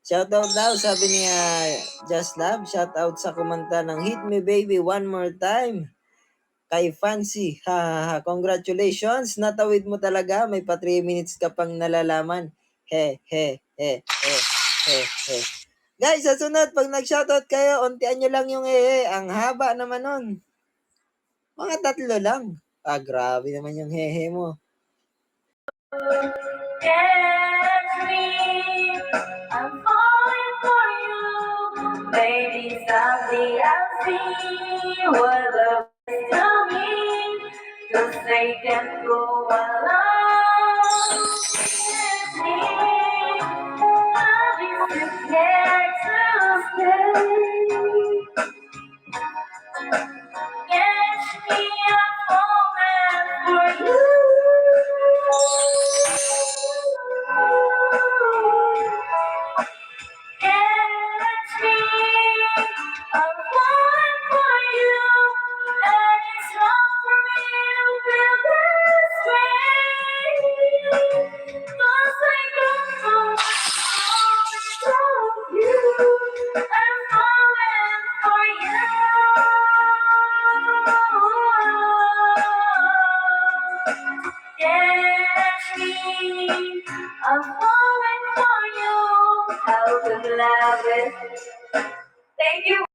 Shoutout daw, sabi ni Just Love. Shoutout sa kumanta ng Hit Me Baby One More Time. Kay Fancy. Ha, ha, ha. Congratulations. Natawid mo talaga. May pa 3 minutes ka pang nalalaman. He, he, he, he, he, he. Guys, sa sunod, pag nag-shoutout kayo, untian nyo lang yung Ang haba naman nun. Mga 3 lang. Grabe naman yung hehe mo. Catch me, I'm falling for you. Baby, someday I'll see what love is to me. 'Cause they can go along with me. Love is here to stay. Catch me, I'm falling for you. Catch me, I'm falling for you, and it's wrong for me to feel this way. 'Cause I don't know what's wrong with you. I'm falling for you. Catch me, I'm falling for you. How to love it. Thank you.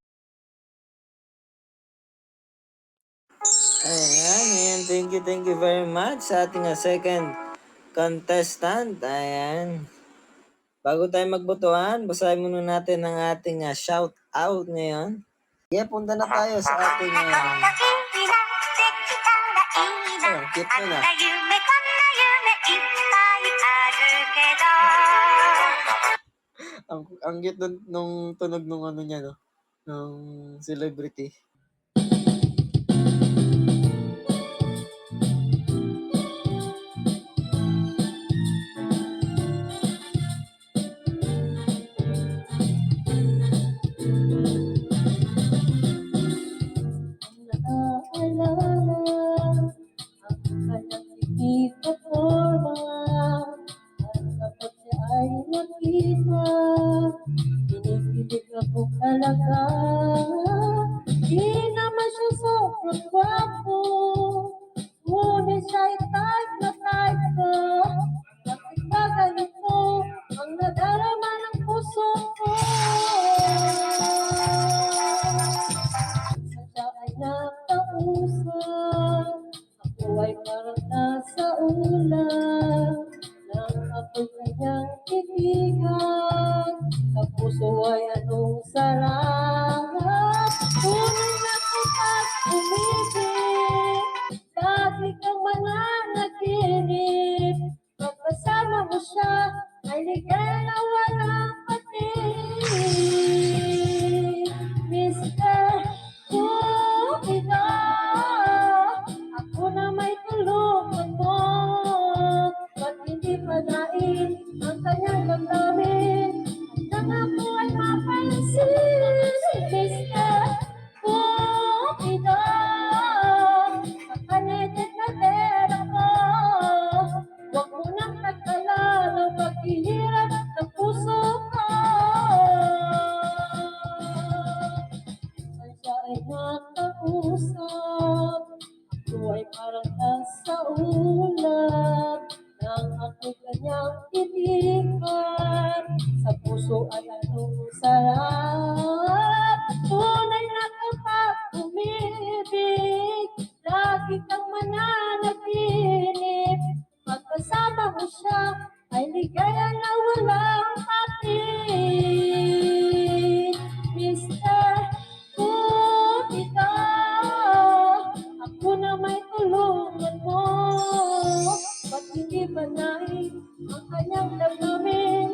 Ayan. Thank you very much sa ating second contestant. Ayan. Bago tayo magbotohan, basahin muna natin ang ating shout out ngayon. Punta na tayo sa ating cute na. Ang cute nung tunog nung ano niya, no? Nung celebrity. Pinipilig ako talaga. Di naman siya sobrang gwapo, ngunit siya'y type na type ko. Bakit ba ganito ang nadarama ng puso ko? Sadya ay nakausap, ako ay parang nasa ulan. Nang ako'y kanyang titigan, sa puso ay anong sarap. Tunay na kapag umibig, lagi kang mananaginip. Pagkasama mo siya, ay ligaya na walang patid. Mr. Cupido, ako na may tulungan mo. Ba't hindi panain ang kanyang damdamin? Nang ako ay mapansin, Mr. Cupido, sa kanitit na tera ko. Huwag mo nang tagkalan ang paghihirap ng puso ko. Siya ay nakausap, ako ay parang nasa ulan. Nang ako'y kanyang titigan, sa puso ay anong sarap. Tunay na kapag umibig, lagi kang mananaginip. Pagkasama mo siya, ay ligaya na walang patid. Mr. Cupido, ako na may tulungan mo. Ba't hindi banain ang kanyang damdamin?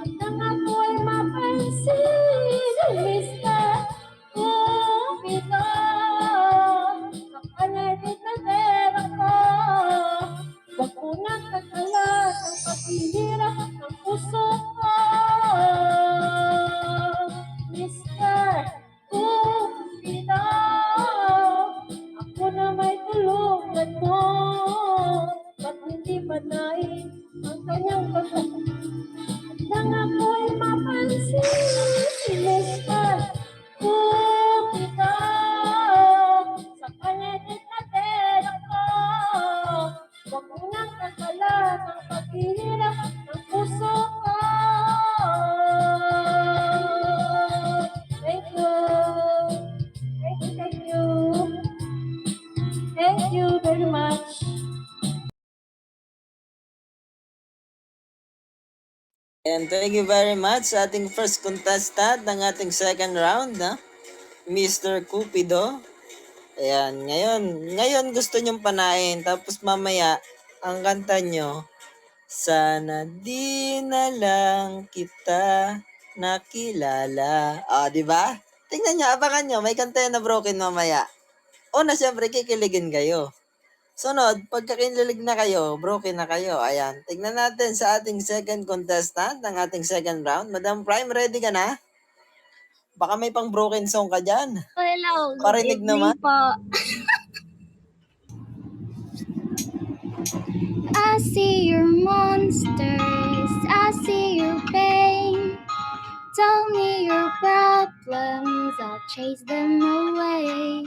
At nang ako ay mapansin, Mr. Cupido, sa kanitit na tera ko. Huwag mo nang tagkalan ang paghihirap ng Ayan, thank you very much sa ating first contestant ng ating second round, Mr. Cupido. Ayan, ngayon gusto nyong panain, tapos mamaya, ang kanta nyo, sana di na lang kita nakilala. Di ba? Tingnan nyo, abangan nyo, may kanta yan na broken mamaya. Una, syempre, kikiligin kayo. Sunod, pagka kinilig na kayo, broken na kayo. Ayan, tignan natin sa ating second contestant, ng ating second round. Madam Prime, ready ka na? Baka may pang broken song ka dyan. Hello, good Parinig evening naman. po. I see your monsters, I see your pain. Tell me your problems, I'll chase them away.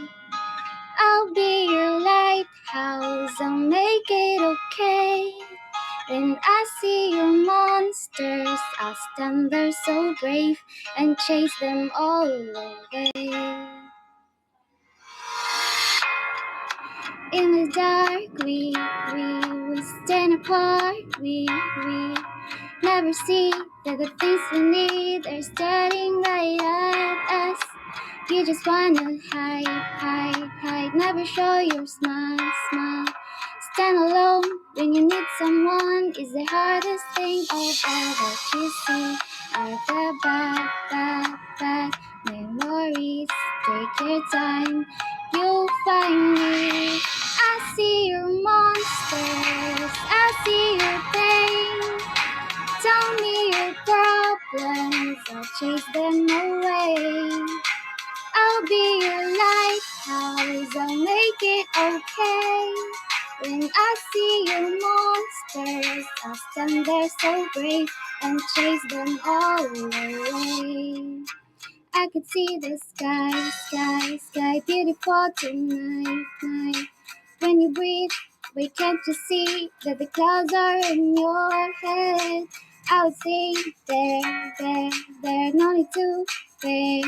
I'll be your lighthouse, I'll make it okay. When I see your monsters, I'll stand there so brave and chase them all away. In the dark, we stand apart. We never see that the things we need are staring right at us. You just wanna hide. Never show your smile. Stand alone when you need someone is the hardest thing of all that you see are the bad memories. Take your time, you'll find me. I see your monsters, I see your pain. Tell me your problems, I'll chase them away. I'll be your lighthouse, I'll make it okay. When I see your monsters, I'll stand there so brave and chase them all away. I could see the sky, beautiful tonight. When you breathe, wait, can't you see that the clouds are in your head? I would say there, no need to fear.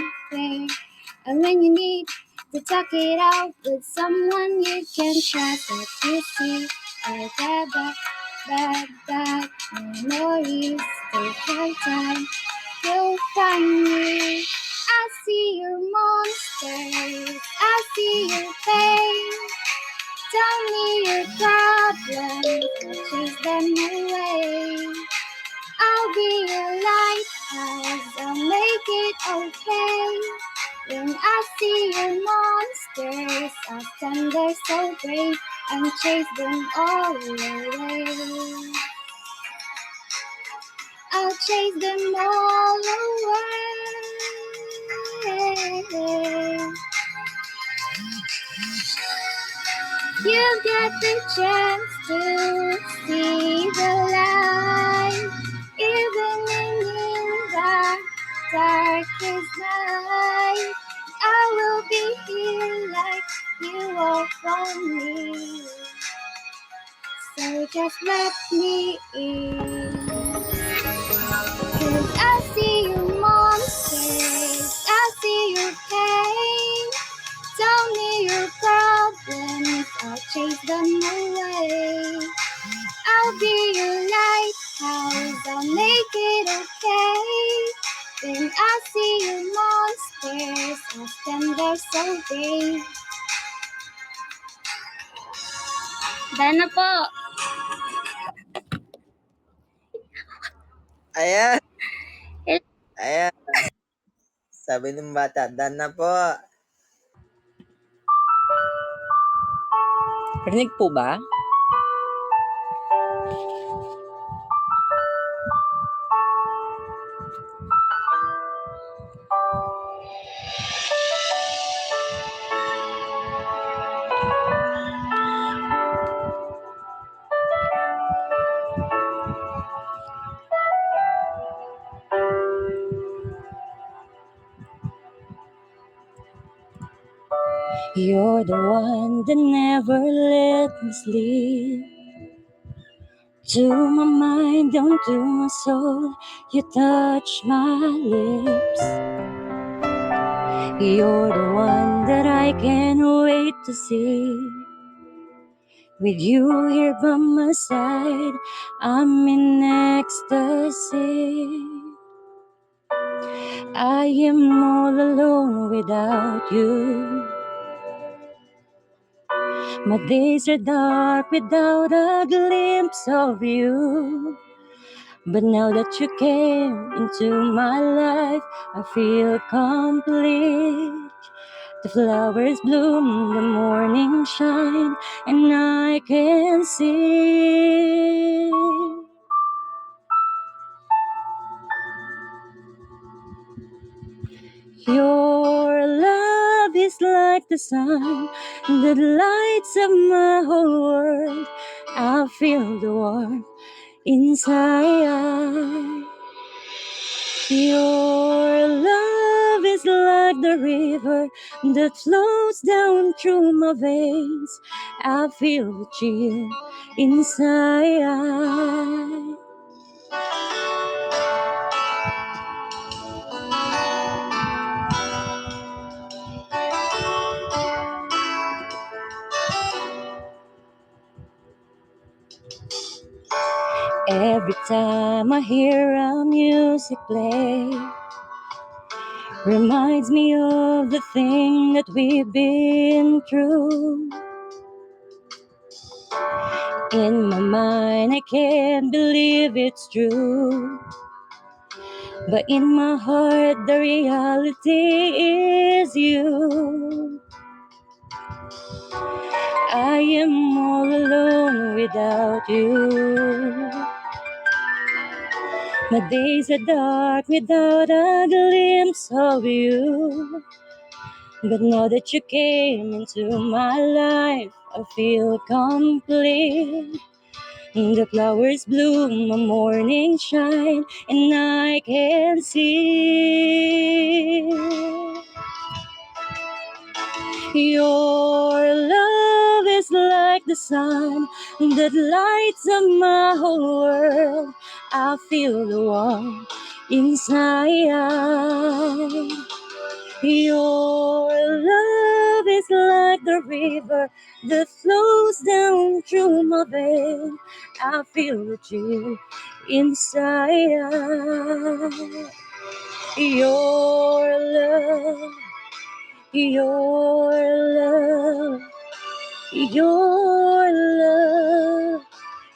And when you need to talk it out with someone you can trust, that you see are the bad memories. Take your time, you'll find me. I see your monsters, I see your pain. Tell me your problems, I'll chase them away. I'll be your lighthouse, I'll make it okay. When I see your monsters, I'll stand there so brave and chase them all away. I'll chase them all away. You get the chance to see the light, even in the darkest night. I will be here like you are from me. So just let me in. 'Cause I see your monsters, I see your pain. Tell me your problems, I'll chase them away. I'll be your lighthouse, I'll make it okay. When I see your monsters, I'll stand there so brave. Dana po. Ayan. Ayan. Sabi ng bata, done na po. Rinig po ba? You're the one that never let me sleep. To my mind, down to my soul, you touch my lips. You're the one that I can't wait to see. With you here by my side, I'm in ecstasy. I am all alone without you. My days are dark without a glimpse of you. But now that you came into my life, I feel complete. The flowers bloom, the morning shine, and I can see. Your love is like the sun that lights up my whole world. I feel the warmth inside. Your love is like the river that flows down through my veins. I feel the chill inside. Every time I hear our music play, reminds me of the thing that we've been through. In my mind, I can't believe it's true. But in my heart, the reality is you. I am all alone without you. My days are dark without a glimpse of you. But now that you came into my life, I feel complete. The flowers bloom, the morning shine, and I can see. Your love is like the sun that lights up my whole world. I feel the warmth inside. Your love is like the river that flows down through my veins. I feel the chill inside. Your love, your love, your love,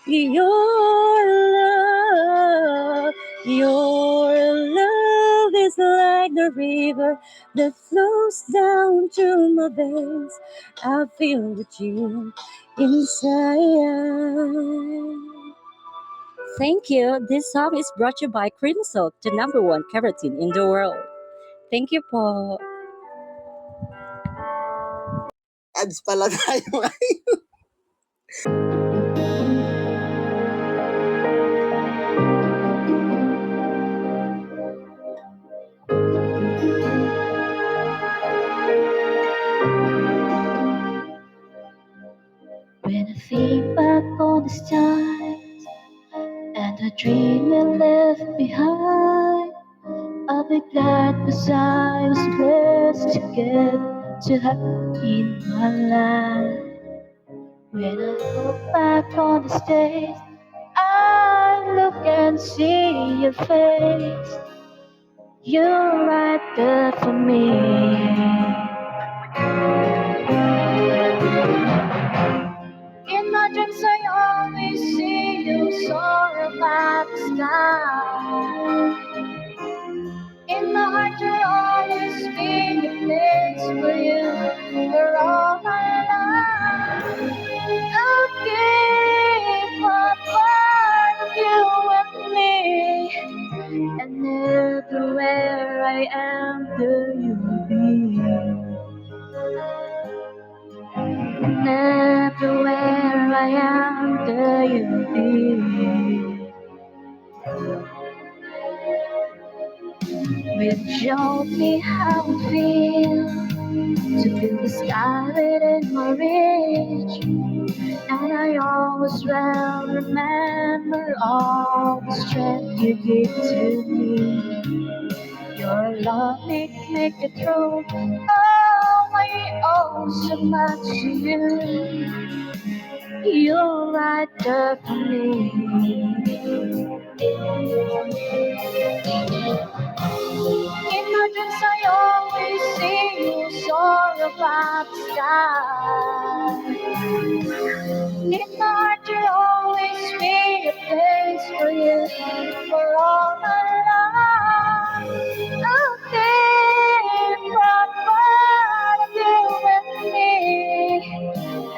your love, your love is like the river that flows down through my veins. I feel the chill inside. Thank you. This song is brought to you by Cream Silk, the #1 keratin in the world. Thank you po. Ads pala tayo. When I think back on the stars and the dream we left behind, I'll be glad 'cause I was blessed to get to have in my life. When I look back on these days, I look and see your face. You're right there for me. In my dreams I always see you soar above the sky. In my heart you'll always be the place for you for all my life. I'll keep a part of you with me, and everywhere I am there you'll be. And everywhere I am there you'll be. Will show me how it feels to feel the sky within my reach. And I always will remember all the strength you give to me. Your love make it through. Oh, I owe so much to you. You're right there for me. In my dreams I always see you soar above the sky. In my heart you'll always be a place for you for all my life. I'll keep one part of you with me,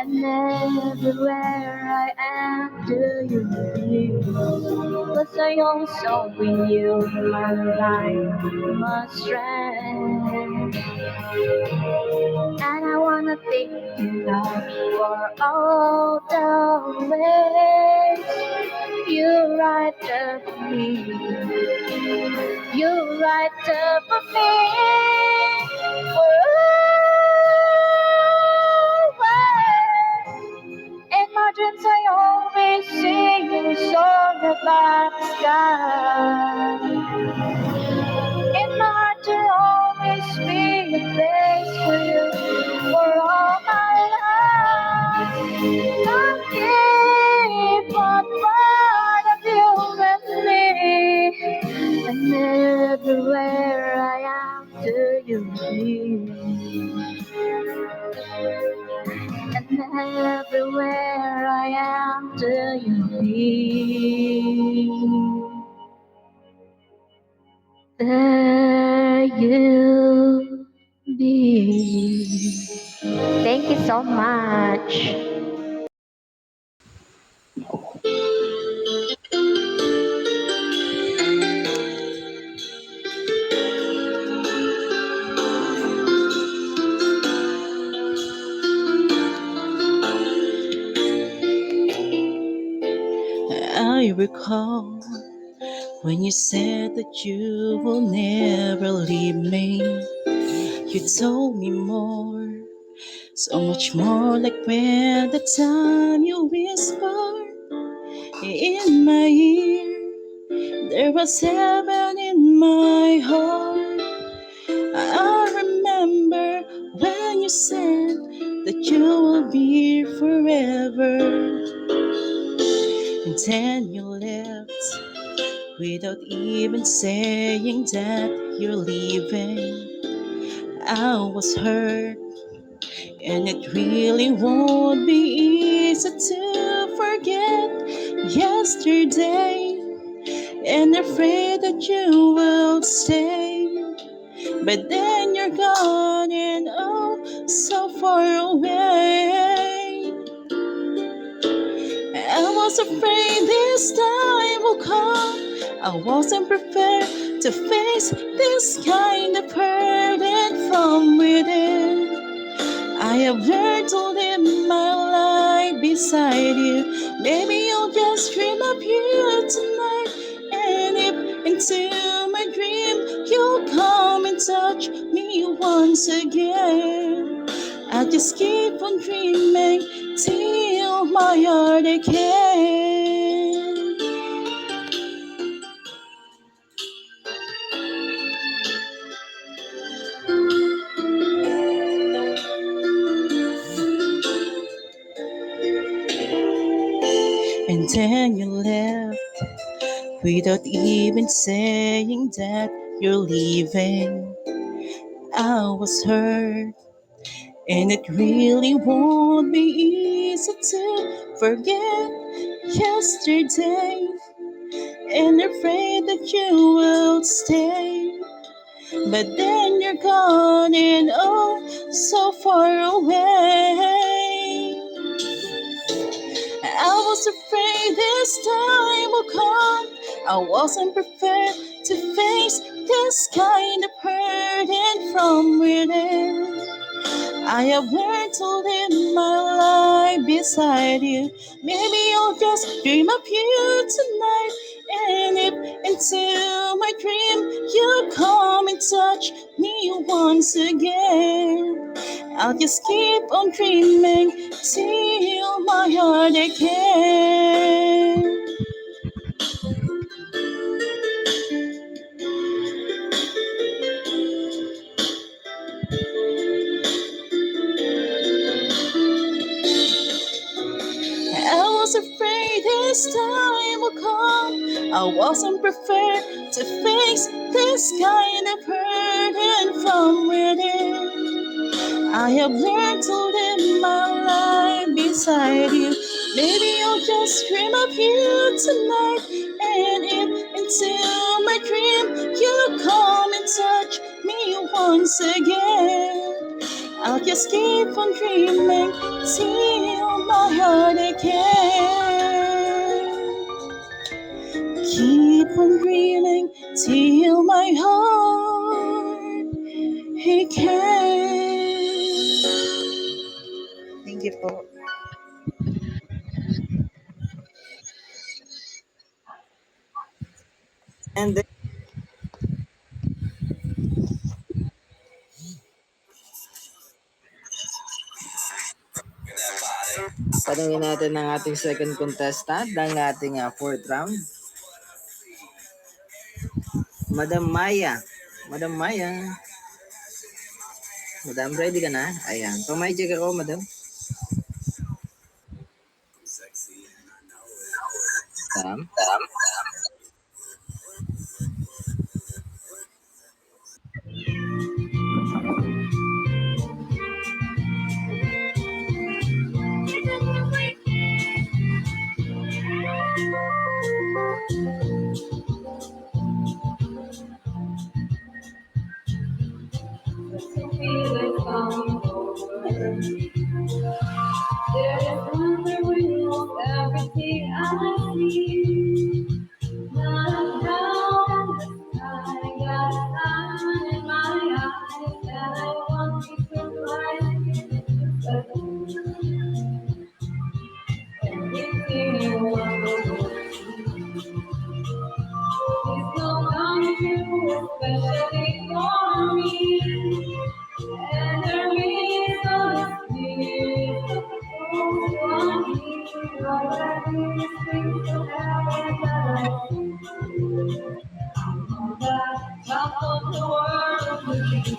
and everywhere I am, do you believe? 'Cause I also bring you my life, my strength. And I wanna thank you, God, for all the ways you're right there for me. You're right there for me. Always. In my dreams, I always see you soar above the sky. In my heart, you'll always be a place for you for all my life. I'll keep one part of you with me, and everywhere I am, do you believe? And everywhere I am, do you believe? There you be. Thank you so much. I recall when you said that you will never leave me. You told me more, so much more, like when the time you whispered in my ear. There was heaven in my heart. I remember when you said that you will be here forever. And then you left without even saying that you're leaving. I was hurt, and it really won't be easy to forget yesterday, and afraid that you will stay. But then you're gone and oh, so far away. I was afraid this time will come. I wasn't prepared to face this kind of burden from within. I have learned to live my life beside you. Maybe you'll just dream of you tonight. And if into my dream you'll come and touch me once again, I'll just keep on dreaming till my heart again. And then you left without even saying that you're leaving. I was hurt, and it really won't be easy to forget yesterday, and afraid that you will stay. But then you're gone and oh, so far away. I was afraid this time will come. I wasn't prepared to face this kind of burden from within. I have learned to live my life beside you. Maybe I'll just dream of you tonight. And if into my dream you come and touch me once again, I'll just keep on dreaming till my heart again. this time will come. I wasn't prepared to face this kind of burden from within. I have learned to live my life beside you. Maybe I'll just dream of you tonight. And if into my dream you come and touch me once again, I'll just keep on dreaming till my heart again. Keep on dreaming till my heart again. Thank you po. And then, tanungin natin ang ating second contestant ng ating fourth round. Madam Maya. Madam Maya. Madam, ready ka na? Ayan. Pamay check ako, madam. Madam. There is wonder in almost everything I see. Not down in the sky, got sun in my eyes, and I want you to rise. Everything you want to is not coming true, especially for me. And the reason is for me. What I do is things to happen that on the top of the world with you.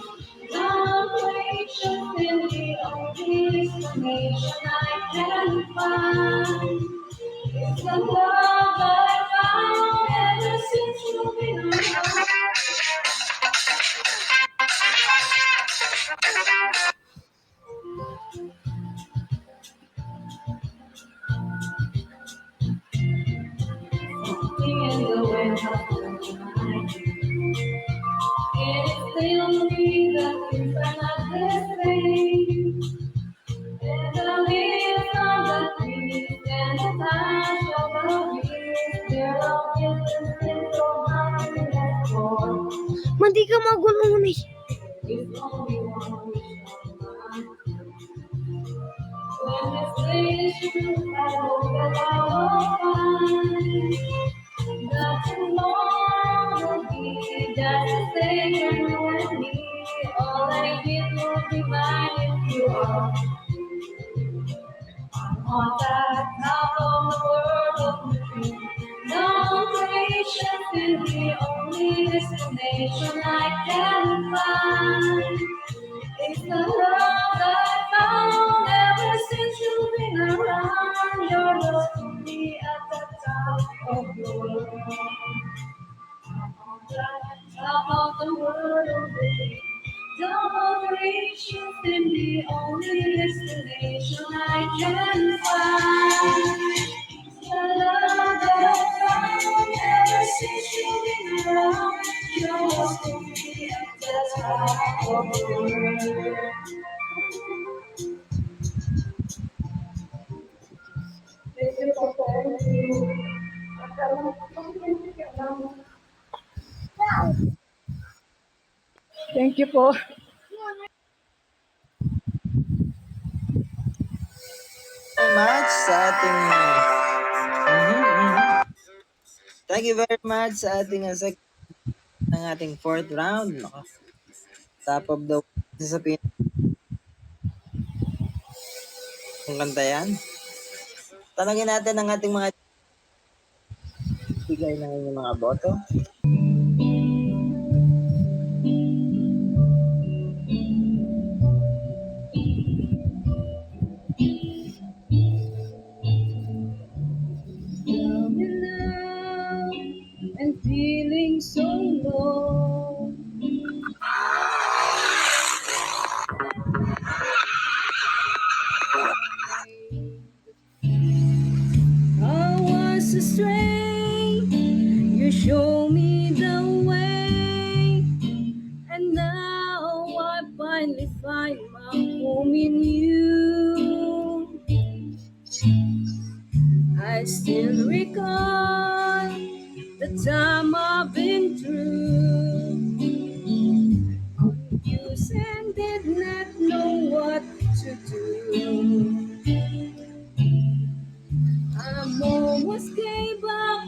Salvation is the only explanation I can find. It's the love I found ever since you've been around. Something in the way of it still me that things are not the same. And the leaves on the trees and the touch of the breeze, they're all different so hard to let go. Mandi ka magulo miss. It's only one wish of mine. When this day is through, I hope that I will find nothing more will be just the same when you and me. All I did was remind you are on that top of the world of me. No patience is the only destination I can find. It's the love I found ever since you've been around. You're just to me at the top of the world. Top of the world. Don't reach you in the only destination I can find. The love that I found ever since you've been around. You're just to me at the top of the world. Thank you po. Very much sa ating Thank you very much sa ating second ng ating fourth round. Nako, top of the sa kanta yan. Tanungin natin ang ating mga bigay ng inyong mga boto. finally find my home in you. I still recall the time I've been through. Confused and did not know what to do. I almost gave up,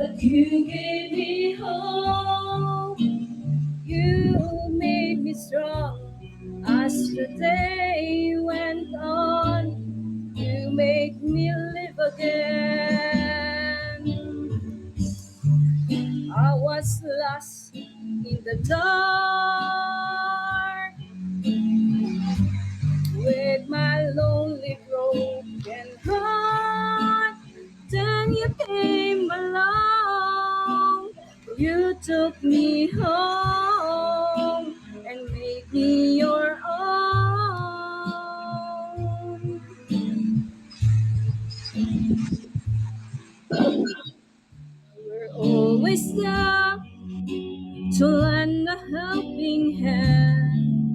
but you gave me hope. You made me strong as the day went on. You made me live again. I was lost in the dark with my lonely broken heart. Then you came along, you took me home and made me your own. We're always there to lend a helping hand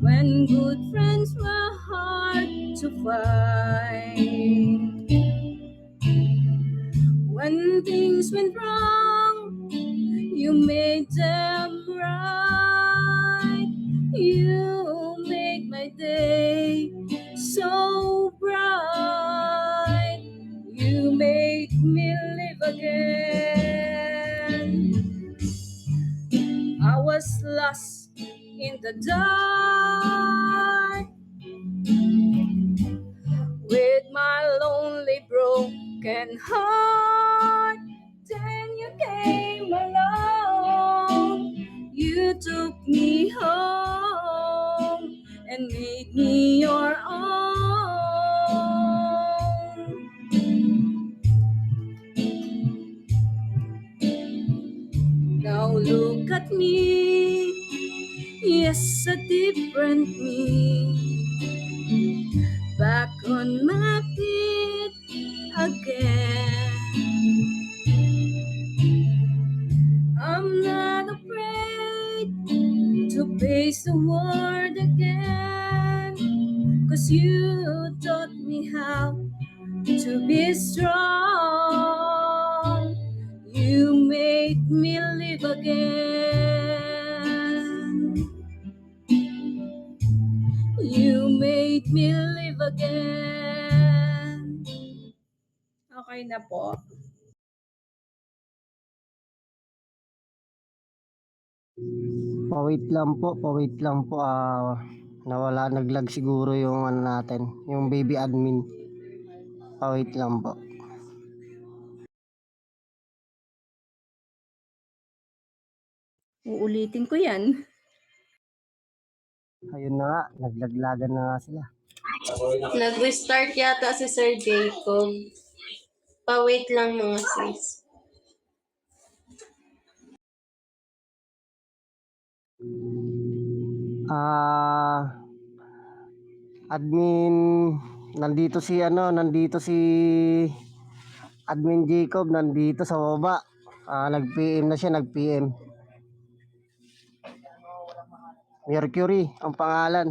when good friends were hard to find. When things went wrong, you made them right. You make my day so bright. You made me live again. I was lost in the dark with my lonely broken heart. Then you came along, you took me home and made me your own. Now look at me, yes, a different me. Back on my feet again. I'm not afraid to face the world again, 'cause you taught me how to be strong. You made me live again. You made me live again. Okay na po. Pawait lang po, pawait lang po. Nawala, naglag siguro yung ano natin, yung baby admin. Pawait lang po. Uulitin ko yan. Ayun na nga, naglaglagan na nga sila. Nag-restart yata si Sir Jacob. Pa-wait lang mga sis. Admin, nandito si Admin Jacob, nandito sa baba. Nag-PM na siya, nag-PM. Mercury, ang pangalan.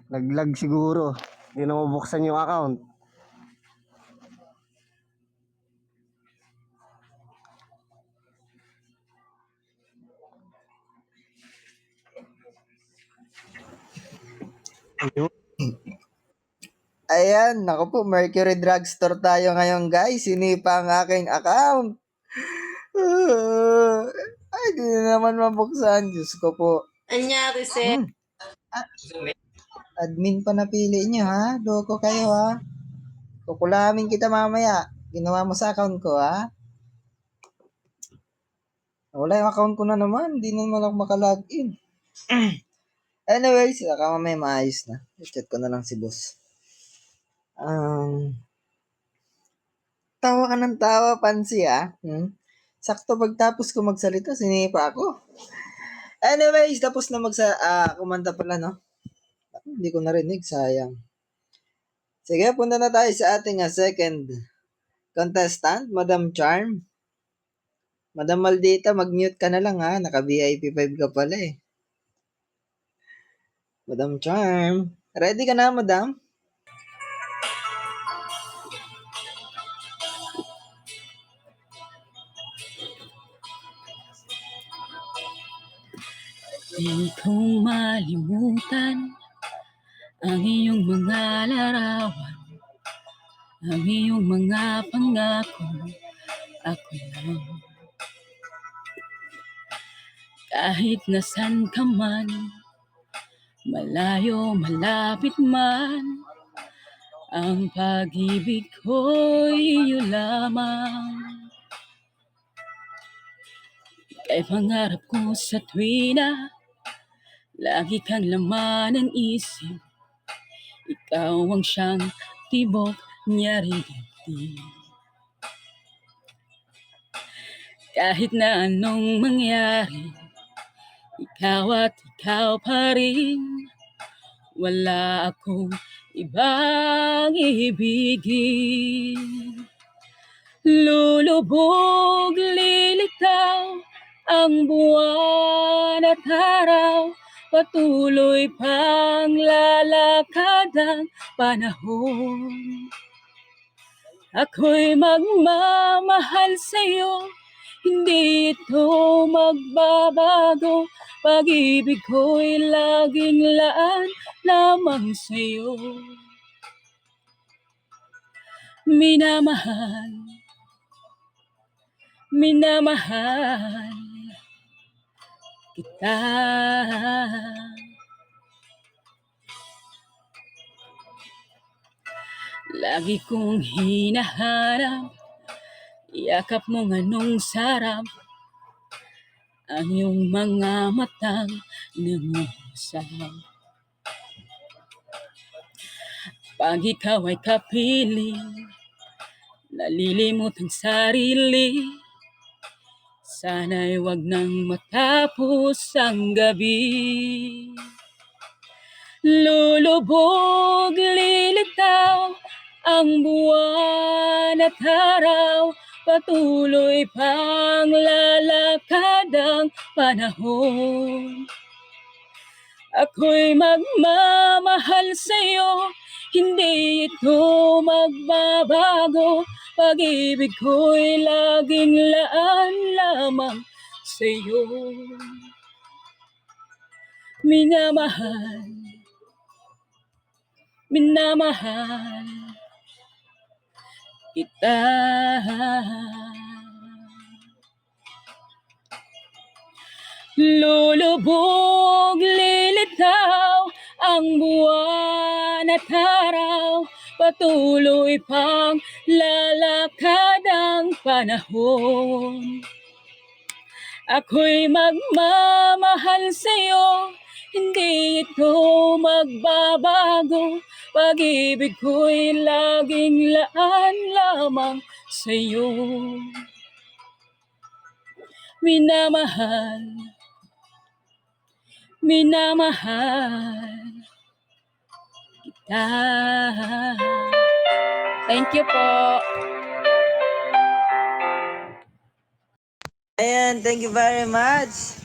Naglag siguro. Hindi na mabuksan yung account. Ayun. Ayan, naku po, Mercury Drugstore tayo ngayon guys. Sinipa ang aking account. Ay, di na naman mabuksan. Diyos ko po. Anyari, Sir? Admin pa napili nyo ha. Loko kayo ha. Kukulamin kita mamaya. Ginawa mo sa account ko ha. Wala yung account ko na naman. Hindi naman ako makalogin. Anyways, baka mamaya maayos na. I-chat ko na lang si boss. Tawa ka ng tawa, Pansi ah. Sakto pagtapos ko magsalita, sinipa ako. Anyways, tapos na kumanta pala, no? Hindi ko narinig, sayang. Sige, punta na tayo sa ating second contestant, Madam Charm. Madam Maldita, mag-mute ka na lang ha. Naka-VIP 5 ka pala eh. Madam Charm. Ready ka na, madam? Di kong malimutan ang iyong mga larawan, ang iyong mga pangako. Ako lang, kahit nasan ka man, malayo, malapit man, ang pag-ibig ko'y iyo lamang. Kay pangarap ko sa tuwina, lagi kang laman ng isip. Ikaw ang siyang tibok niya rin. Kahit na anong mangyari, ikaw at ikaw pa rin. Wala akong ibang ibigin. Lulubog, lilitaw ang buwan at araw, patuloy pang lalakad ang panahon. Ako'y magmamahal sa'yo, hindi ito magbabago. Pag-ibig ko'y laging laan lamang sa'yo. Minamahal, minamahal kita. Lagi kong hinahanap, yakap mong anong sarap, ang iyong mga matang nangusap. Pag ikaw ay kapiling, nalilimot ang sarili, sana'y wag nang matapos ang gabi. Lulubog, lilitaw ang buwan at araw, patuloy pang lalakad ang panahon. Ako'y magmamahal sa'yo, hindi ito magbabago. Pag-ibig ko'y laging laan lamang sa'yo. Minamahal, minamahal kita. Lulubog, lilitaw ang buwan at araw, patuloy pang lalakad ang panahon. Ako'y magmamahal sa'yo, hindi ito magbabago. Pag-ibig ko'y laging laan lamang sa'yo. Minamahal, minamahal kita. Thank you po. Ayan, thank you very much.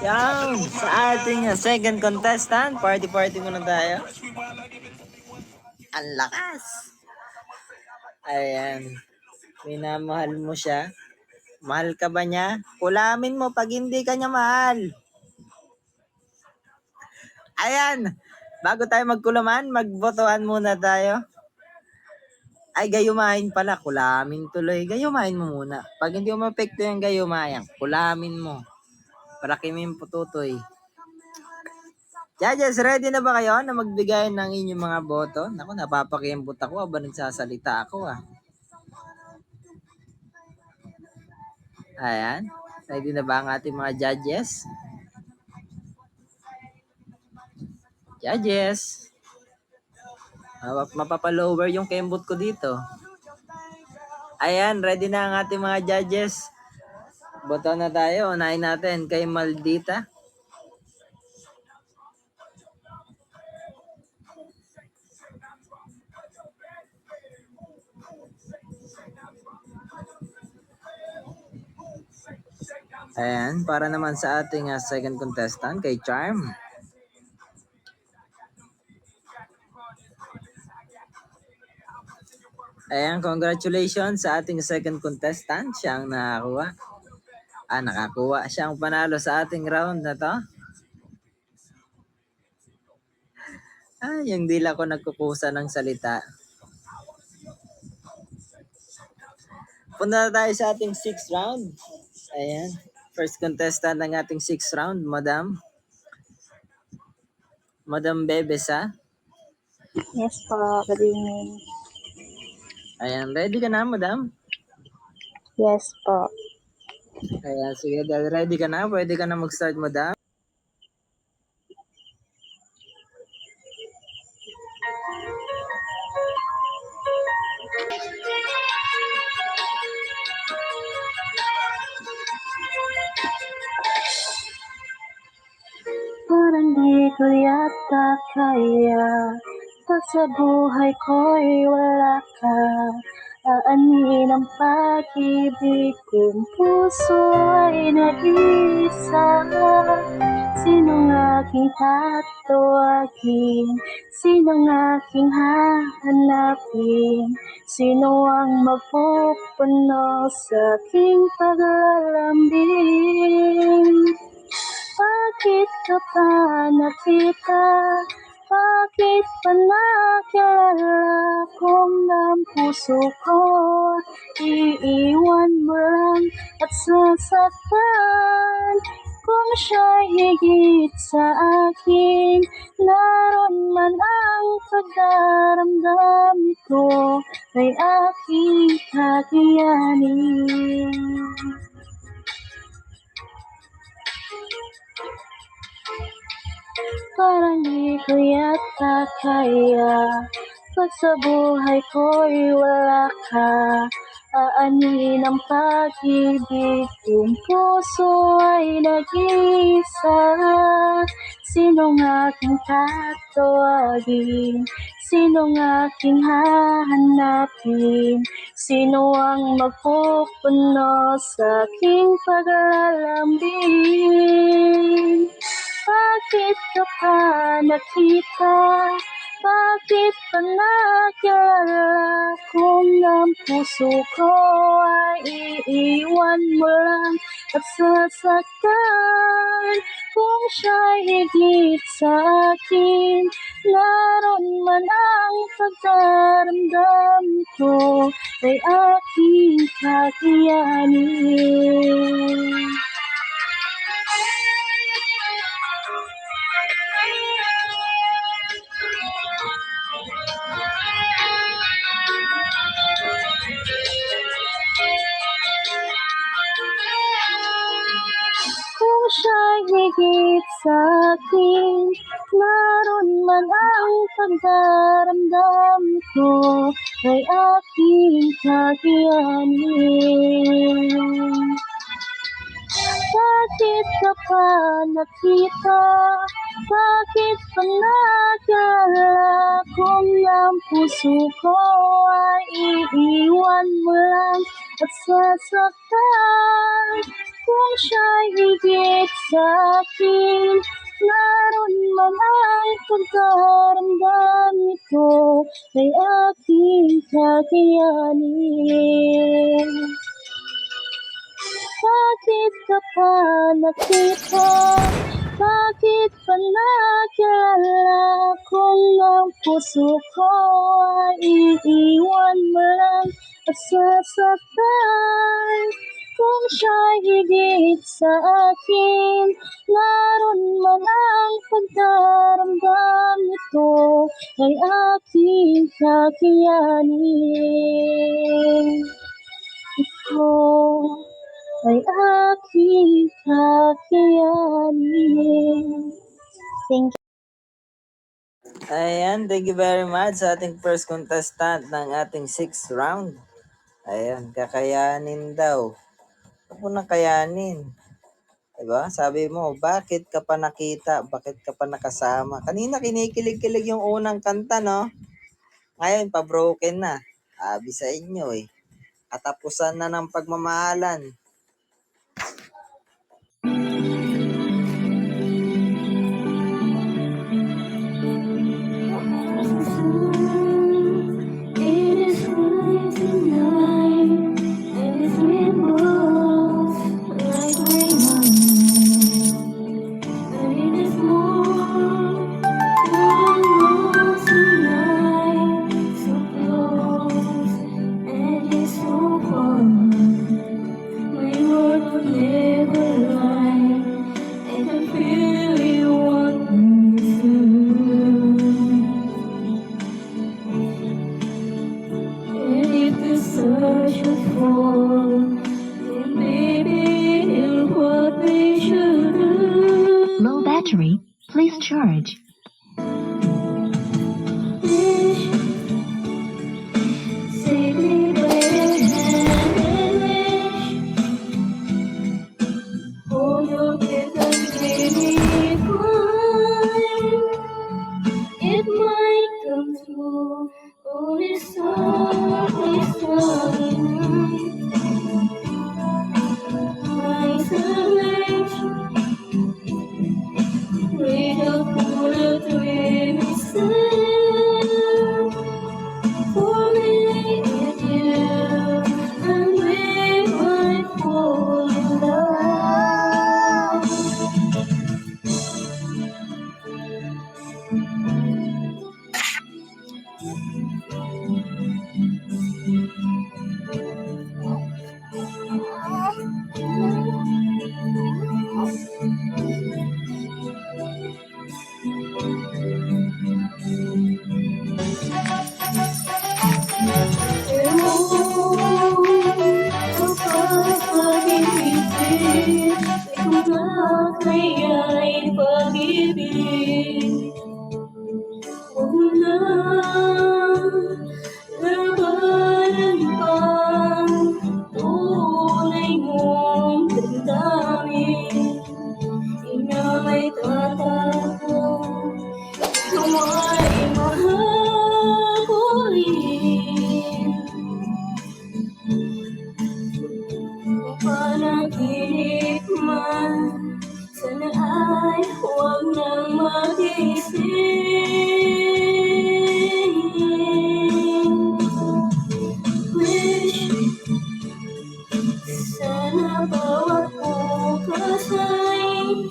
Yan, sa ating second contestant, party muna tayo. Ang lakas. Ayan, minamahal mo siya. Mahal ka ba niya? Kulamin mo pag hindi ka niya mahal. Ayan, bago tayo magkulaman, magbotohan muna tayo. Ay, gayumahin pala. Kulamin tuloy. Gayumahin mo muna. Pag hindi mo mapekto yung gayumayan, kulamin mo. Para kimin pututoy. Judges, ready na ba kayo na magbigay ng inyong mga boto? Naku, napapakiyambot ako habang nagsasalita ako ah. Ayan. Ready na ba ang ating mga judges? Judges. Mapapalower yung kembot ko dito. Ayan, ready na ang ating mga judges. Boto na tayo. Unahin natin kay Maldita. Ayan, para naman sa ating second contestant, kay Charm. Ayan, congratulations sa ating second contestant. Siya ang nakakuha. Nakakuha. Siya ang panalo sa ating round na to. Yung dila ko nagkukusa ng salita. Punta na tayo sa ating 6th round. Ayan. First contestant ng ating 6th round, Madam. Madam Bebesa. Yes po, good evening. Ayan, ready ka na, Madam? Yes po. Ayan, sige, dahil ready ka na, pwede ka na mag-start, Madam. Parang di ko yata kaya, pag sa buhay ko'y wala ka. Aanin ang pag-ibig kong puso ay nag-iisa. Sinong aking tatawagin? Sinong aking hahanapin? Sino ang magpupuno sa aking paglalambing? Bakit ka pa nakita? Bakit pa nakilala kung ang puso ko iiwan mo lang at sasaktan? Kung siya'y higit sa akin, naroon man ang pagdaramdam ko ay aking kakayanin. Parang di ko yata kaya, pag sa buhay ko'y wala ka. Aanin ang pag-ibig kong puso ay nag-iisa. Sinong aking tatawagin? Sinong aking hahanapin? Sino ang magpupuno sa aking paglalambing? Bakit ka pa nakita? Bakit pa nakilala kung ang puso ko ay iiwan mo lang at sasaktan? Kung siya'y higit sa akin, naroon man ang pagdaramdam ko ay aking kakayanin. Kung siya'y higit sa akin, naroon man ang pagdaramdam ko ay aking kakayanin. Bakit ka pa nakita? Bakit pa nakilala kung ang puso ko ay iiwan mo lang at sasaktan? Kung siya'y higit sa akin, naroon man ang pagdaramdam ko ay aking kakayanin. Bakit ka pa nakita? Bakit pa nakilala kung ang puso ko ay iiwan mo lang at sasaktan? Kung siya'y higit sa akin, naroon man ang pagdaramdam nito ay aking kakayanin. Ito ay aking kakayanin. Thank you. Ayan, thank you very much sa ating first contestant ng ating 6th round. Ayan, kakayanin daw. Huwag mo na kayanin. Diba? Sabi mo, bakit ka pa nakita? Bakit ka pa nakasama? Kanina kinikilig-kilig yung unang kanta, no? Ngayon, pa-broken na. Sabi sa inyo eh. Katapusan na ng pagmamahalan. battery, please charge. Take me by your hand and hold your breath and baby fine. It might come true. Oh, it's starry night. Nice and read a full dreamy sad for me and you, and we might fall in love. Kapag pag-ibig, kung nakaya'y pag-ibig, huwag mo na labanan pang tunay mong damdamin. Ina'y tatago, ikaw ay mahabulin. Panaginip man, sana ay huwag nang magising. Wish, sana bawat bukas ay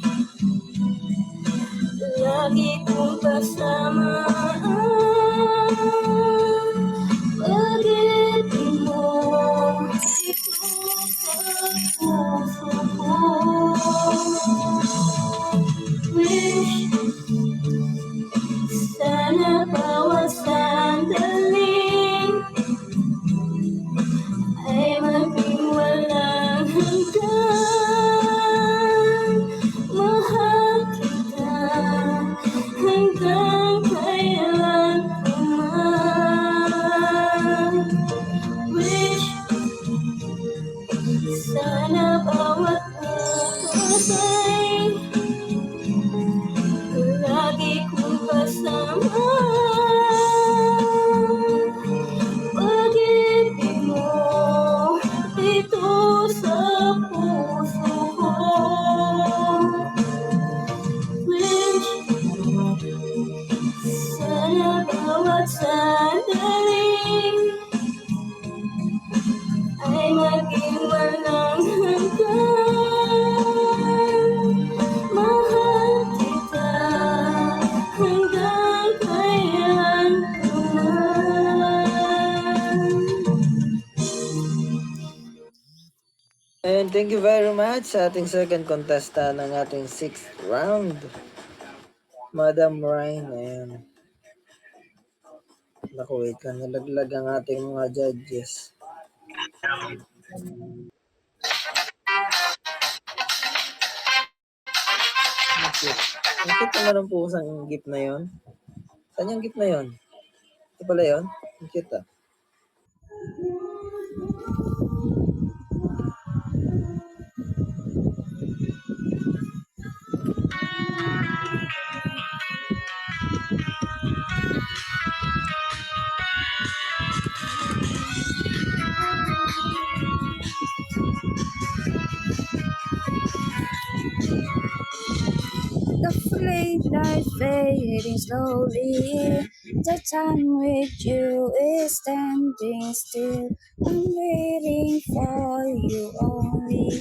lagi kong kasama. Pag-ibig mo, ito sa puso ko. Wish, sana bawat sandali ay maging walang hanggan. Mahal kita hanggang kailan man. Wish, sana bawat bukas ay lagi kong kasama. Pag-ibig mo, ito sa puso ko. Wish, sana bawat sandali ay maging walang hanggan. Mahal kita hanggang kailan man. And thank you very much sa ating second contestant ng ating 6th round. Madam Ryan, ayan. Naku, wait lang, nalaglag ang ating mga judges. Ang cute naman ng pusang gift na yon. Saan yung gift na yon? Ito pala yon? Ang cute ah. The fleet light fading slowly. The time with you is standing still. I'm waiting for you only.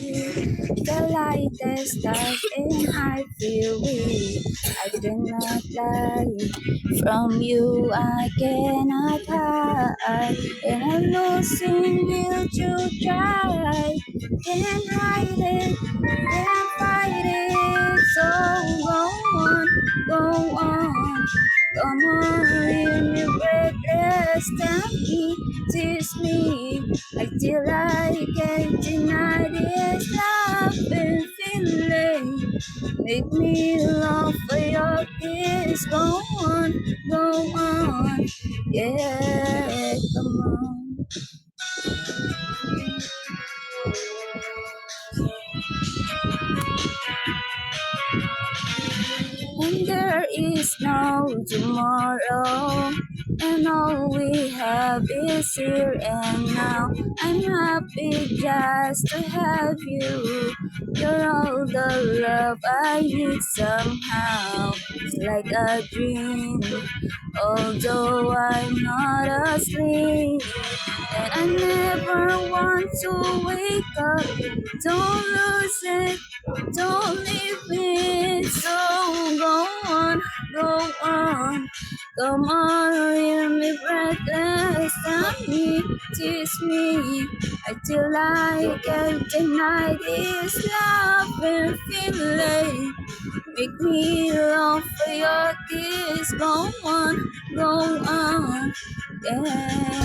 The light that starts and I feel weak. I do not lie. From you I cannot hide. And I'm losing will to try. Can't hide it, can't fight it. So go on, go on. Come on, leave me breathless. Tell me, tease me. I feel like I can't deny this love and feeling. Make me laugh for your kiss. Go on, yeah, come on. And there is no tomorrow, and all we have is here and now. I'm happy just to have you. You're all the love I need somehow. It's like a dream, although I'm not asleep. And I never want to wake up. Don't lose it, don't leave me. So go on, come on, leave me breathless. Tell me, tease me, until I can deny this love and feeling. Make me long for your kiss. Go on, yeah.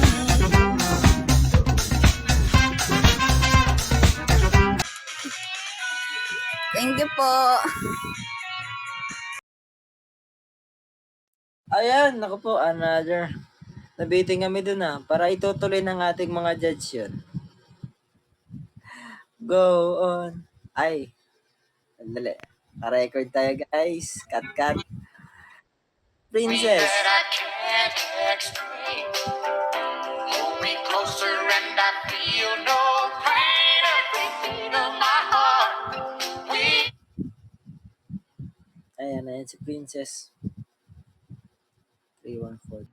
Thank you po. Ayan, naku po, another. Nabiting kami dun para itutuloy ng ating mga judge yun. Go on. Ay, sandali. Pa-record tayo guys. Cut. Princess. I can't explain. Pull me closer and I feel no pain. Every beat of my heart. Ayan si Princess. 314.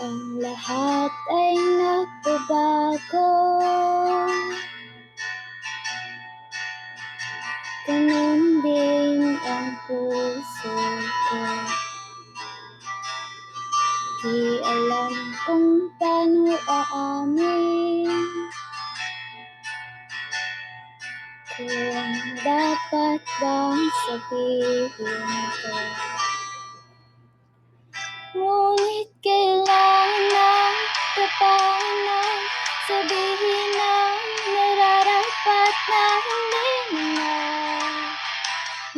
Ang lahat ay nagbabago. Ganun din ang puso ko. Di alam kung paano aamin, kung dapat bang sabihin ko. Ngunit kailangan ng tapanan, sabihin na nararapat na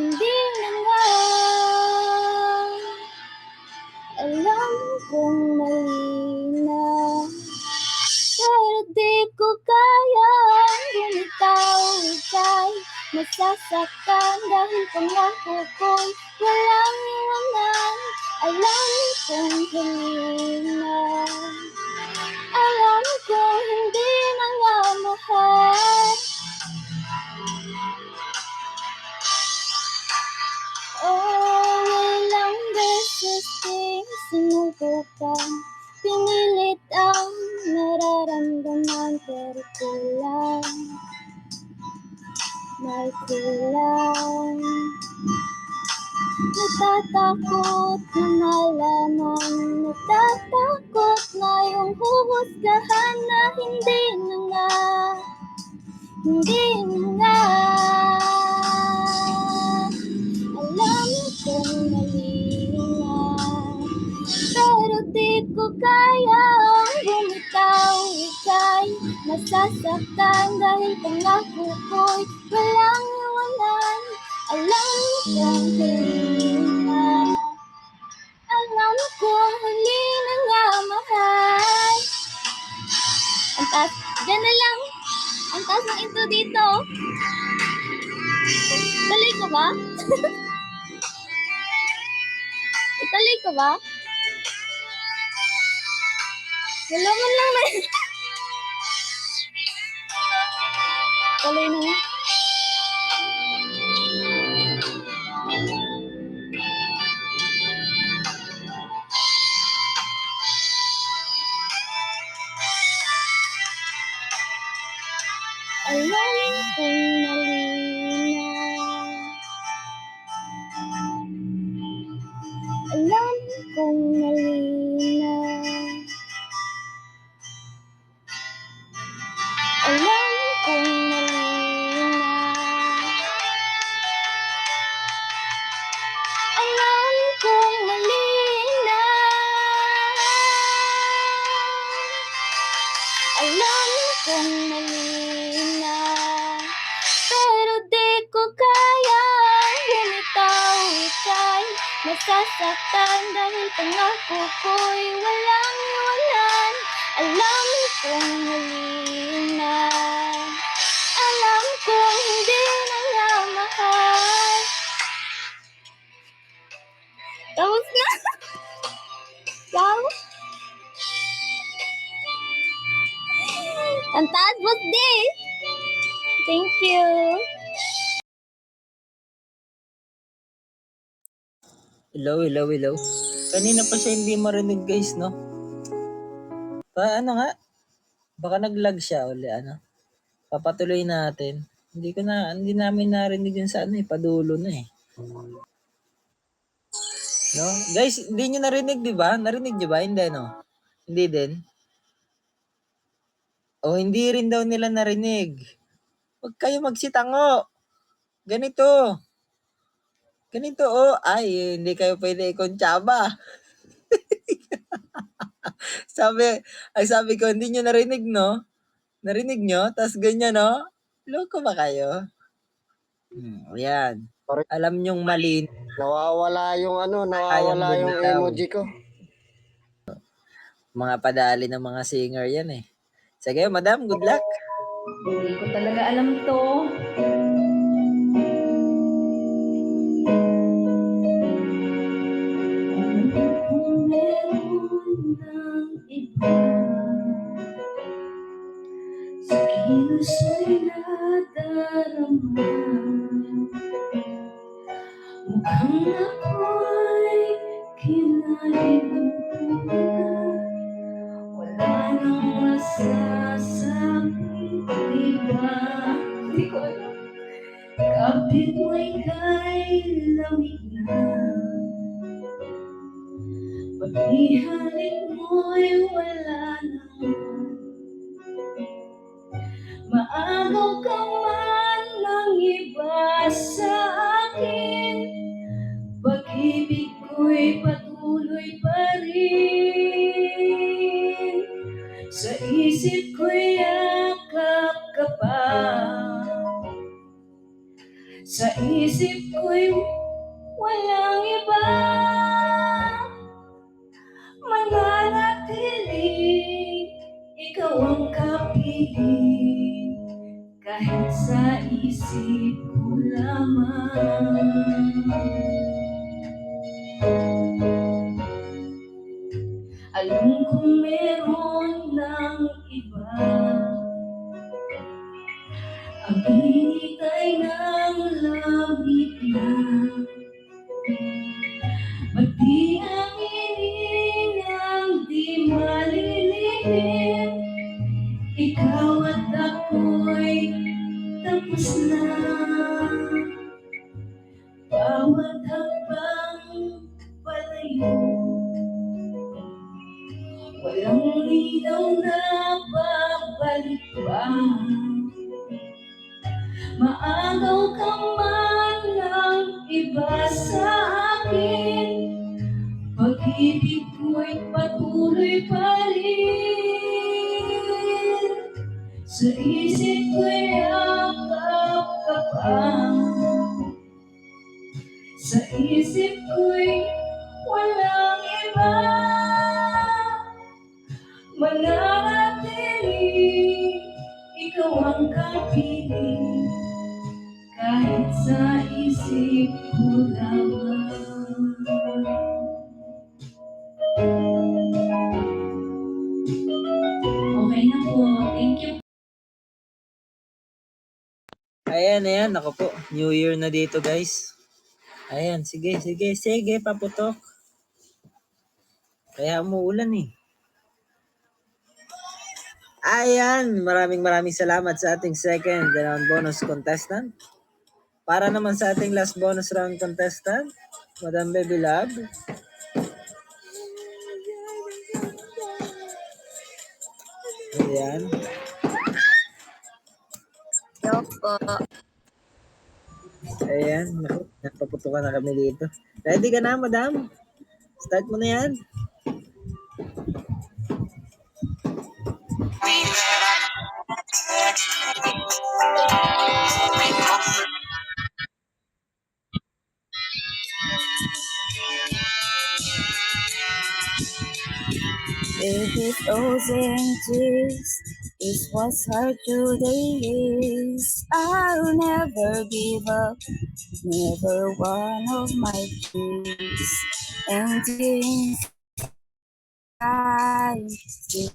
hindi na nga. Alam kong mali na, pero di ko kayang bumitaw. Ika'y masasaktan dahil pangako ko'y walang iwanan. Alam kong huli na, alam kong hindi na nga mahal. Oh, ilang beses din sinubukan, pinilit ang nararamdaman, pero kulang, may kulang. Natatakot na malaman, natatakot na yung huhusgahan na hindi na nga. Alam kong mali na, pero di ko kayang bumitaw. Ika'y masasaktan dahil pangako ko'y walang iwanan. Alam kong huli na, alam kong huli na nga mahal. Ang taas, dyan na lang. Ang taas ng intro dito. Tuloy ko ba? Ituloy ko ba? Wala man lang na. Tuloy na nga. Alam kong mali na, Alam kong mali na. Alam kong mali na. Pero di ko kayang bumitaw. Ika'y masasaktan dahil pangako ko'y walang iwanan. Alam kong mali na. Alam kong hindi na nga mahal. Tapos na. Wow. Ang taas was this. Thank you. Hello, hello, hello. Kanina pa siya hindi marinig guys, no? Ano nga? Baka nag-lag siya uli, ano? Papatuloy natin. Hindi namin narinig yun sa padulo na eh. No? Guys, hindi nyo narinig, di ba? Narinig nyo ba? Hindi, no? Hindi din. O hindi rin daw nila narinig. Huwag kayo magsitango. Ganito. Ganito, oh. Ay, hindi kayo pwede ikontsaba. sabi ko, hindi nyo narinig, no? Narinig nyo? Tapos ganyan, no? Loko ba kayo? Ayan. Sorry. Alam nyong mali. Nawawala yung Kayang yung bumitaw. emoji ko. Mga padali ng mga singer yan eh. Sige, madam, good luck. Hindi ko talaga alam to. Kung meron ng iba sa kilos ay nadarama, mukhang ako'y kinalimutan. Wala nang masasabi, diba? Hindi ko alam. Kapit mo'y kay lamig na, paghihalik mo'y wala naman. Maagaw ka man ng iba sa akin, pag-ibig ko'y patuloy pa rin. Sa isip ko'y yakap ka pa, sa isip ko'y walang iba. Mananatili, ikaw ang kapiling, kahit sa isip ko lamang. Alam kong meron ng iba, ang init ay nang labit na. Ba't di ang hiningang di malilihim? Ikaw at ako'y tapos na. Bawat hakbang palayo, walang linaw na babalik pa. Maagaw ka man ng iba sa akin, pag-ibig ko'y patuloy pa rin. Sa isip ko'y yakap ka pa, sa isip ko'y walang iba. Mananatili, ikaw ang kapiling, kahit sa isip ko lamang. Okay na po. Thank you. Ayan. Ako po. New Year na dito, guys. Ayan, sige, paputok. Kaya umuulan eh. Ayan, maraming salamat sa ating second round bonus contestant. Para naman sa ating last bonus round contestant, Madam Baby Love. Ayan. Yo po. Ayan, Napaputukan na kami dito. Ready ka na, madam? Start mo na yan. Baby, frozen tears is what's hard today is. I'll never give up, never one of my dreams. And I see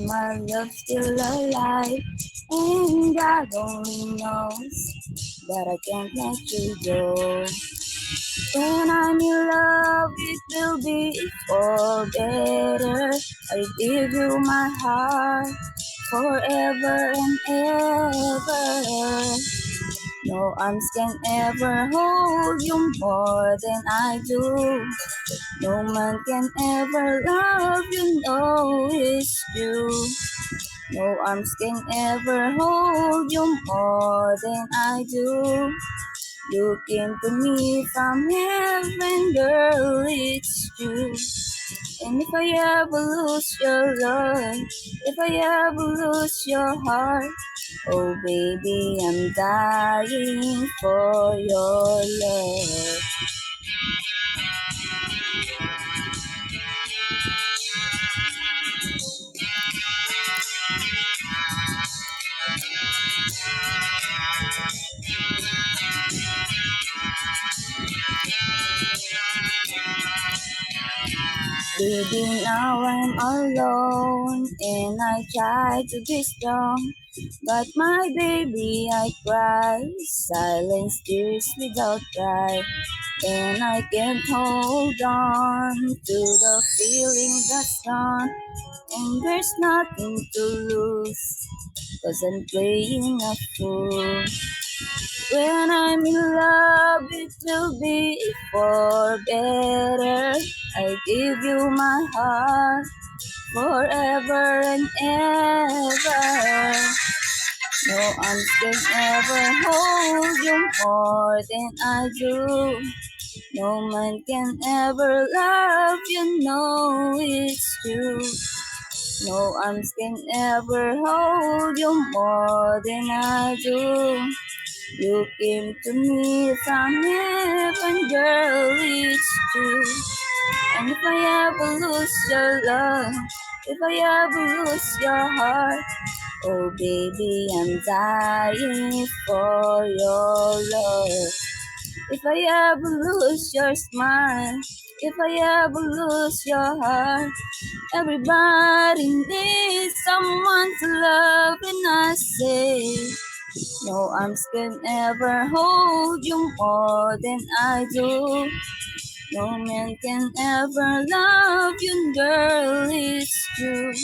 my love still alive, and God only knows that I can't let you go. When I'm in love, it will be all better. I give you my heart forever and ever. No arms can ever hold you more than I do. No man can ever love you, no, it's true. No arms can ever hold you more than I do. You came to me from heaven, girl, it's true. And if I ever lose your love, if I ever lose your heart, oh baby, I'm dying for your love. Baby, now I'm alone and I try to be strong, but my baby, I cry, silence tears without cry, and I can't hold on to the feeling that's gone, and there's nothing to lose, 'cause I'm playing a fool. When I'm in love, it will be for better. I give you my heart forever and ever. No arms can ever hold you more than I do. No man can ever love you, no, it's true. No arms can ever hold you more than I do. You came to me from heaven, girl, it's true. And if I ever lose your love, if I ever lose your heart, oh baby, I'm dying for your love. If I ever lose your smile, if I ever lose your heart, everybody needs someone to love, and I say, no arms can ever hold you more than I do. No man can ever love you, girl, it's true.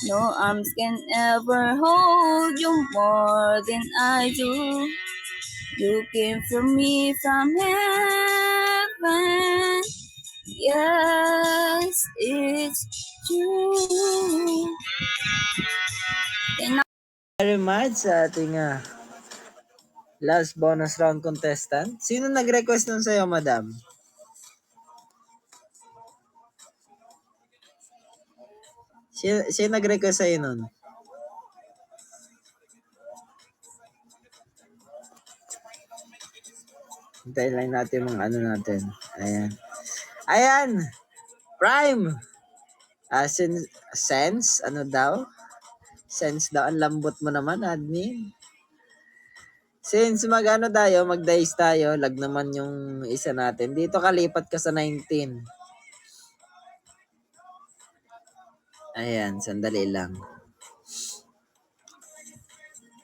No arms can ever hold you more than I do. You came for me from heaven. Yes, it's true. Very much sa ating last bonus round contestant. Sino nag-request nun sa'yo, madam? Sino nag-request sa'yo nun? Hintayin lang natin mga ano natin. Ayan. Ayan! Prime! Sense? Ano daw? Sense daw. Ang lambot mo naman, admin. Since mag-dice tayo, lag naman yung isa natin. Dito kalipat ka sa 19. Ayan, sandali lang.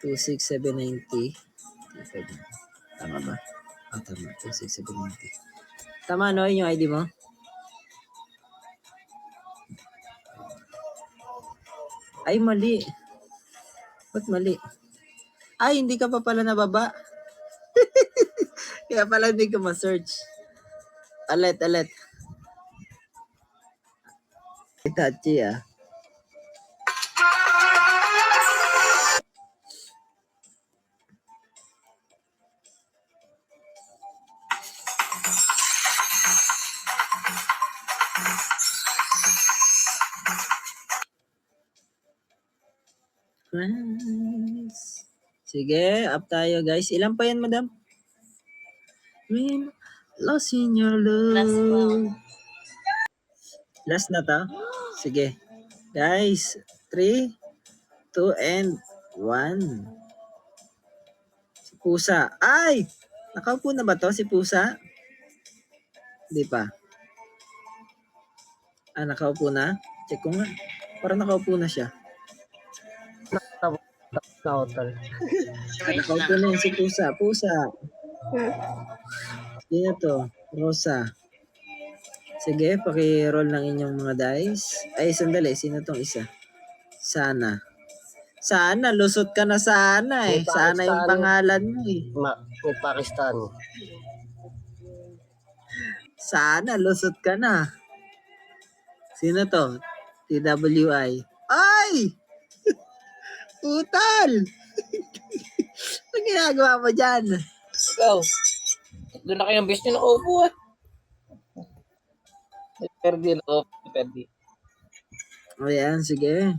26790. Tama ba? Oh, tama. 26790. Tama, no? Yung ID mo? Ay, mali. Ba't mali? Ay, hindi ka pa pala nababa. Kaya pala hindi ka ma-search. Alet. Itachi, Friends. Sige, up tayo guys. Ilan pa yan, madam? Dream, lost in your love. Last na to? Sige. Guys, 3, 2, and 1. Si Pusa. Ay! Nakaupo na ba to si Pusa? Hindi pa. Nakaupo na? Check ko nga. Parang nakaupo na siya. Kautal. Nakaupo na yun si Pusa. Pusa. Sino to? Rosa. Sige, paki-roll ng inyong mga dice. Ay, sandali. Sino tong isa? Sana. Sana, lusot ka na sana eh. May Sana yung Pakistan. pangalan mo eh. May Pakistan. Sana, lusot ka na. Sino to? TWI. Ay! Utal! Ano ginagawa mo dyan? Ikaw. Doon na kayong best nyo nakaupo ah. Perdi nakaupo. Perdi. Ayan, sige.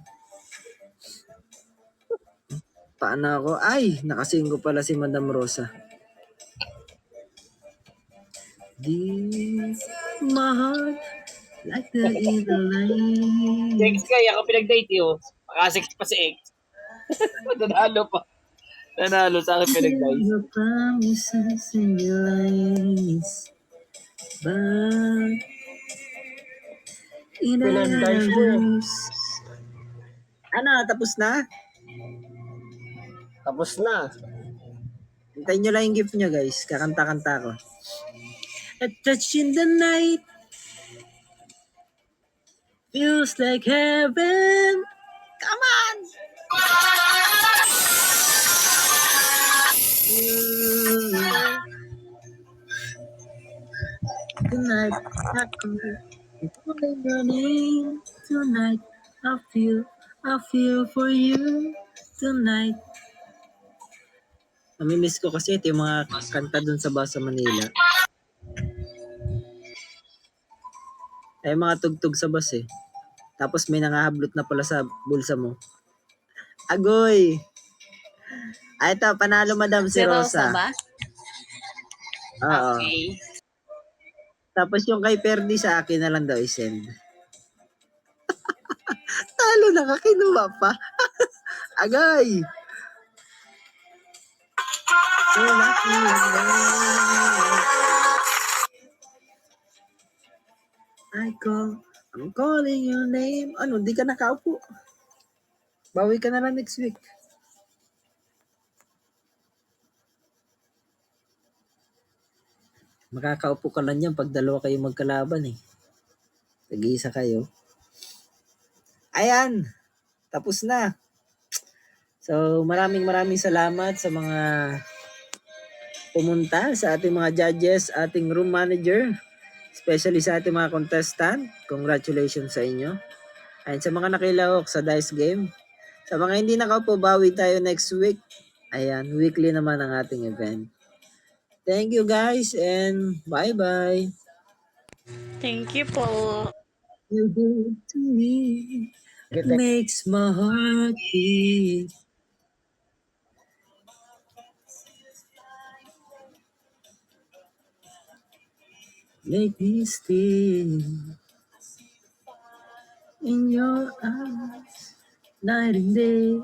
Paano ako? Ay, nakasinggo pala si Madam Rosa. Deep my heart, like the inner line. Si X kaya ako pinag-date yun. Makasix pa si X. Nanalo pa. Nanalo sa akin pinag-date. Your promises and your lies. But in Pinag-dice mo eh. others. Tapos na? Tapos na. Hintayin nyo lang yung gift nyo guys. Kakanta-kanta ko. A touch in the night feels like heaven. Come on! Tonight, I calling your name. Tonight, I feel for you. Tonight. Namimiss ko kasi ito yung mga kanta dun sa Basa Manila. Ay mga tugtog sa bus eh. Tapos may nangahablot na pala sa bulsa mo. Agoy! Ay ito, panalo madam si Rosa. ba? Oo. Okay. Tapos yung kay Perdi sa akin na lang daw isend. Talo na ka, kinuha pa. Agoy! I'm calling your name. Ano, di ka nakaupo. Bawi ka na lang next week. Makakaupo ka lang yan pag dalawa kayo magkalaban eh. Tag-iisa kayo. Ayan. Tapos na. So, maraming salamat sa mga pumunta, sa ating mga judges, ating room manager, especially sa ating mga contestant. Congratulations sa inyo. And sa mga nakilahok sa dice game. Sa mga hindi nakaupo, bawi tayo next week. Ayan, weekly naman ang ating event. Thank you guys and bye-bye. Thank you po. You do to me makes my heart beat. Make me still in your eyes, night and day.